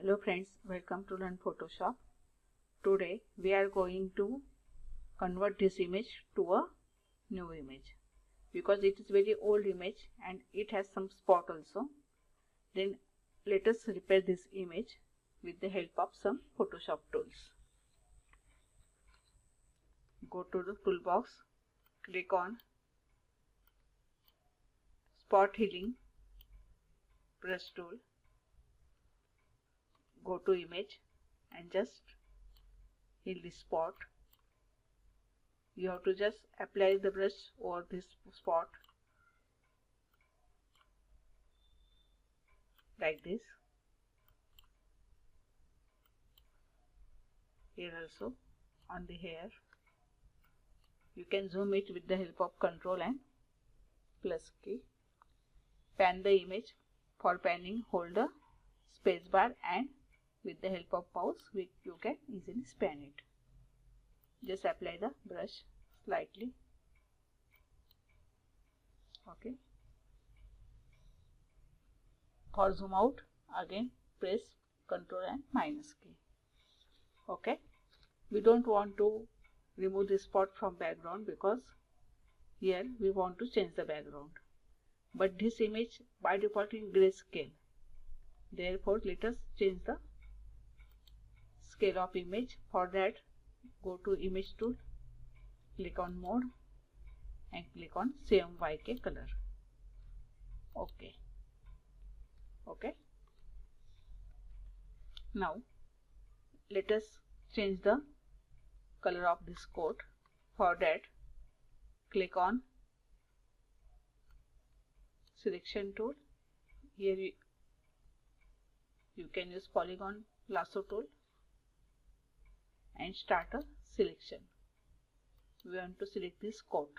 Hello friends, welcome to Learn Photoshop. Today we are going to convert this image to a new image because it is very old image and it has some spot also. Then let us repair this image with the help of some Photoshop tools. Go to the toolbox, click on Spot Healing brush tool. Go to image and just heal this spot. You have to just apply the brush over this spot like this. Here also on the hair. You can zoom it with the help of Ctrl and plus key. Pan the image. For panning, hold the space bar and with the help of mouse you can easily span it. Just apply the brush slightly. Okay. For zoom out, again press Ctrl and minus key. Okay. We don't want to remove this spot from background because here we want to change the background. But this image by default in grayscale. Therefore, let us change the scale of image. For that, go to Image tool, click on Mode and click on CMYK color. Okay. Okay. Now, let us change the color of this coat. For that, click on Selection tool. Here you can use Polygonal Lasso tool and start a selection. We want to select this coat.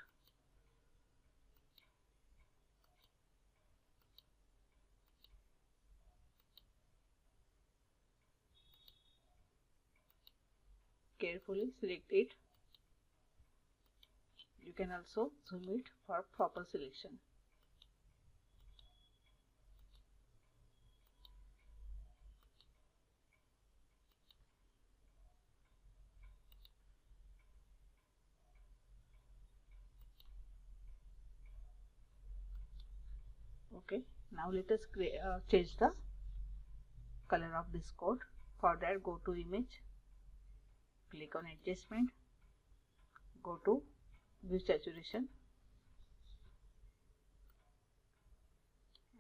Carefully select it. You can also zoom it for proper selection. Okay, now let us change the color of this coat. For that, go to Image, click on Adjustment, go to View Saturation,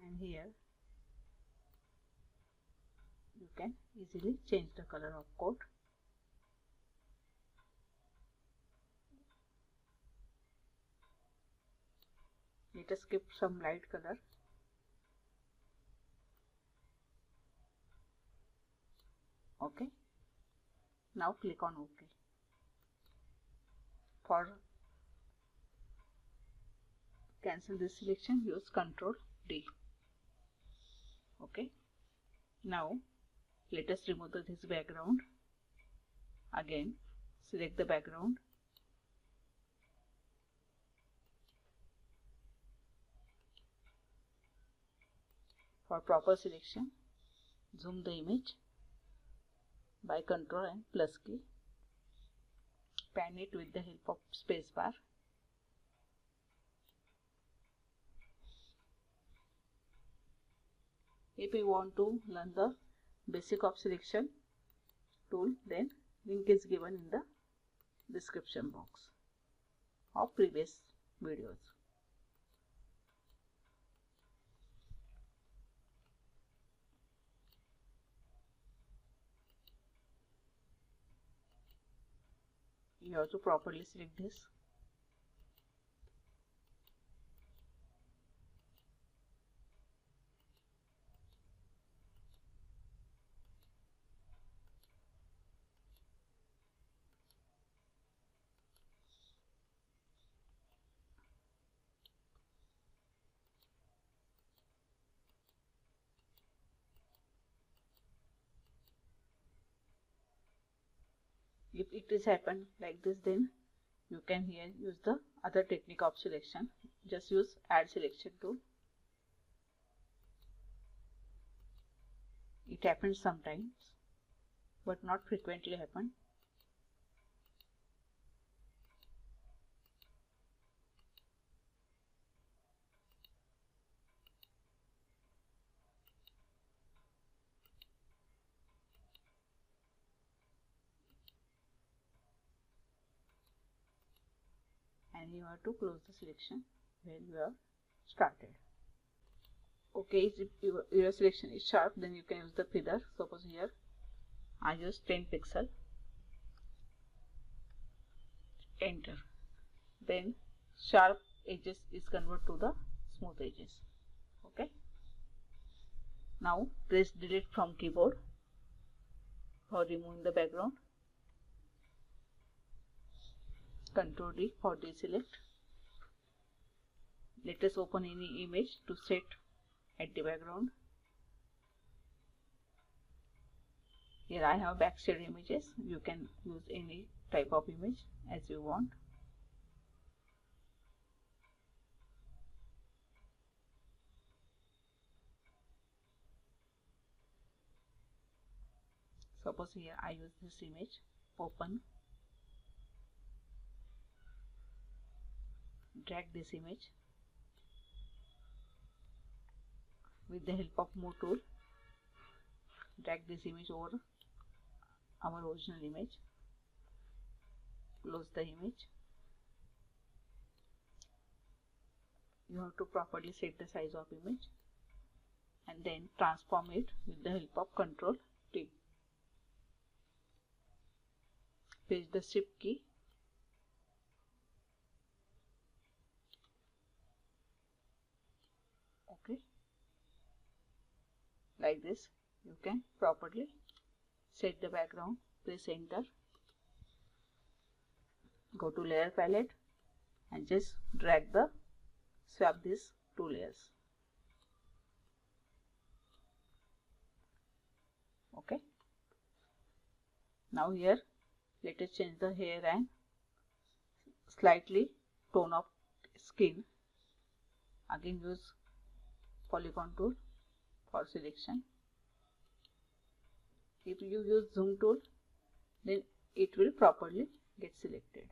and here you can easily change the color of coat. Let us skip some light color. Okay. Now click on OK. For cancel this selection, use Ctrl D. Okay. Now let us remove this background. Again, select the background. For proper selection, zoom the image by Ctrl and plus key. Pan it with the help of space bar. If you want to learn the basic of selection tool, then link is given in the description box of previous videos. You have to properly select this. If it is happened like this, then you can here use the other technique of selection. Just use Add Selection tool. It happens sometimes, but not frequently happen. And you have to close the selection where you have started. Okay, if your selection is sharp, then you can use the feather. Suppose here I use 10 pixel. Enter. Then sharp edges is converted to the smooth edges. Okay. Now press delete from keyboard for removing the background. Ctrl D for deselect. Let us open any image to set at the background. Here I have backshade images. You can use any type of image as you want. Suppose here I use this image. Open. Drag this image. With the help of move tool, drag this image over our original image. Close the image. You have to properly set the size of image and then transform it with the help of Ctrl T. Press the Shift key. Okay. Like this, you can properly set the background. Press Enter. Go to Layer Palette and just swap these two layers. Okay. Now here, let us change the hair and slightly tone of skin. Again use Polygon tool for selection. If you use zoom tool, then it will properly get selected.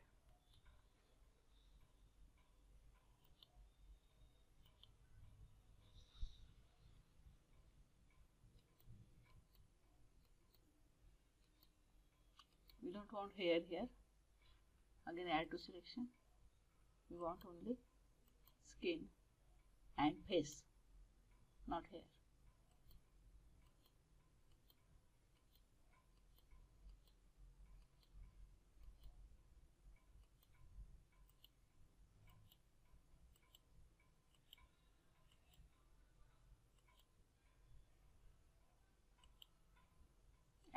We don't want hair here. Again add to selection. We want only skin and face, not hair.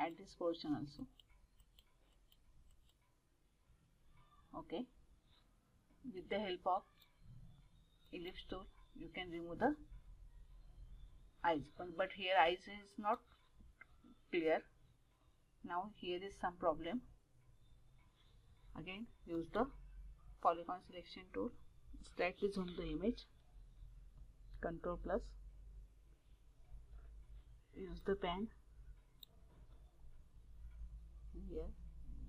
Add this portion also. Okay. With the help of ellipse tool, you can remove the eyes. But here eyes is not clear. Now here is some problem. Again use the polygon selection tool. Slightly zoom the image. Ctrl plus. Use the pen. Here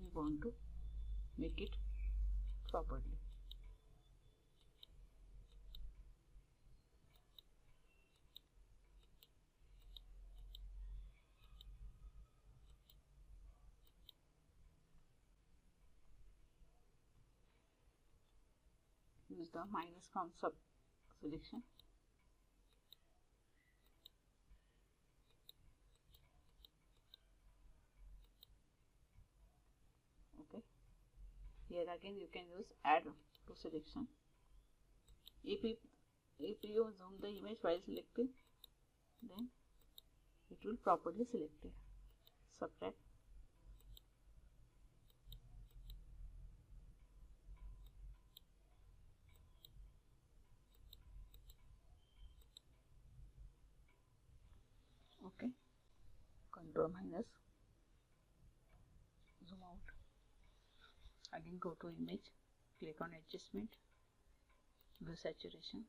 we want to make it properly. Use the minus concept selection. Okay. Here again you can use add to selection. If you zoom the image while selecting, then it will properly select it. Subtract. Okay. Control minus. Zoom out. Again go to image. Click on adjustment. Go saturation.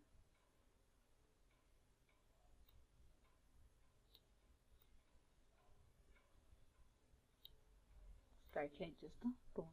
slightly adjust the tone.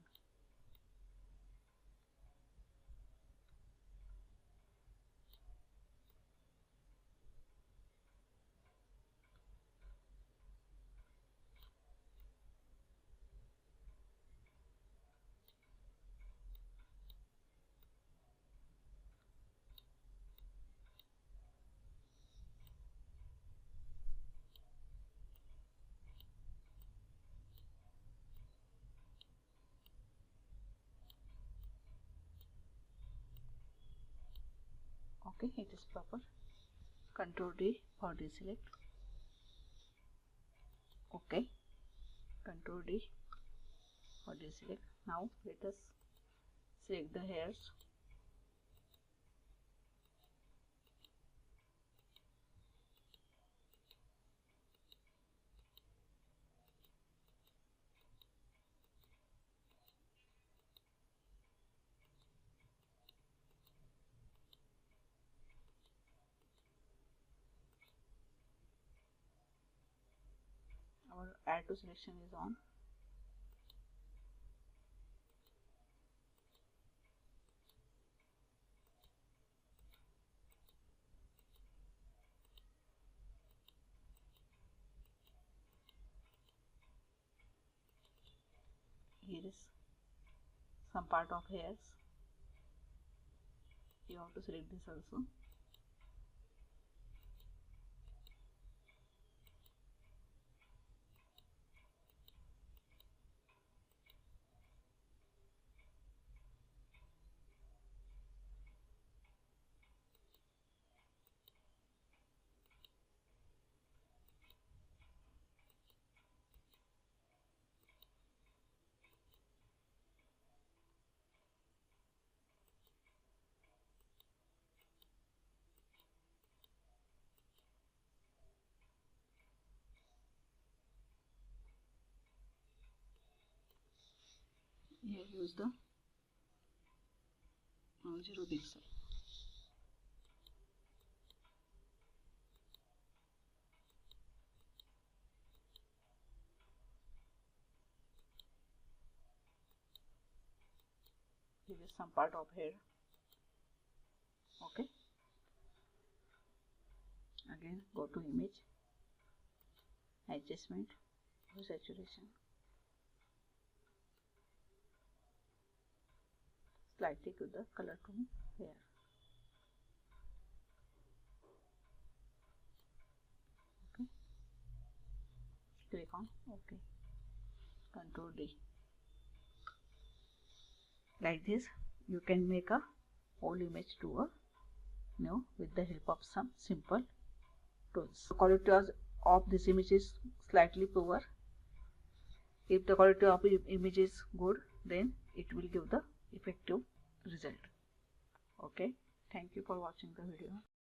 Okay, it is proper. Control D for deselect. Okay, Control D for deselect. Now let us select the hairs. Our add to selection is on. Here is some part of hairs. You have to select this also. Here use the 0 pixel. Here is some part of hair. Okay. Again go to image, adjustment, saturation. Slightly to the color tone here. Okay. Click on OK. Control D. Like this, you can make a whole image to a new with the help of some simple tools. The quality of this image is slightly poor. If the quality of the image is good, then it will give the effective result. Okay, thank you for watching the video.